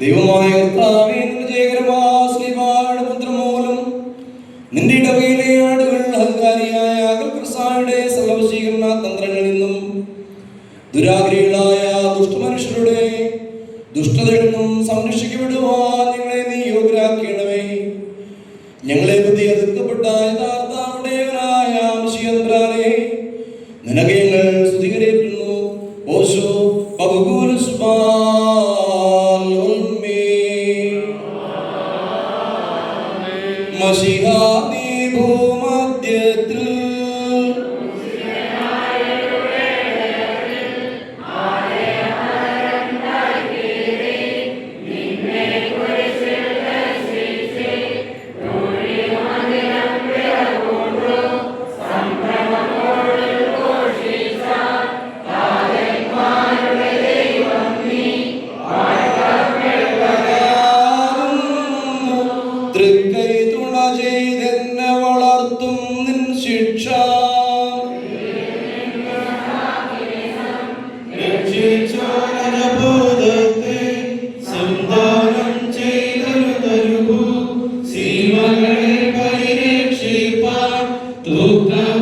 ദൈവമായ കർത്താവേ, വിജയകരമായ ശ്രീവായുടെ പുത്രമൂലം നിന്റെ ഇടവയിലെ ആടുകൾ അഹങ്കാരിയായ അകൽക്രിസ്തായുടെ സർവവശീകരണ തന്ത്രങ്ങളിൽ നിന്നും ദുരാഗ്രഹികളായ ദുഷ്ടമനുഷ്യരുടെ ദുഷ്ടതയിൽ നിന്നും സംരക്ഷിക്കപ്പെടുവാൻ ഞങ്ങളെ നീ യോഗ്യരാക്കണമേ. ഞങ്ങളെ പ്രതി എതിർക്കപ്പെട്ട യഥാർത്ഥ ഉടയവനായ മിശിഹായെ നിനക്ക് ഞങ്ങൾ സ്തുതികരേറ്റുന്നു. ഓശോ മശിഹാ നീ ഭൂമധ്യത്തിൽ തൃക്കൈ തുണ ചെയ്തെന്നെ വളർത്തും നിൻ ശിക്ഷ രക്ഷിച്ചോരബോധത്തെ സന്താനം ചെയ്തൊരു തരുഭൂ സീമകളെ പരിരക്ഷിപ്പാൻ തൂക്കം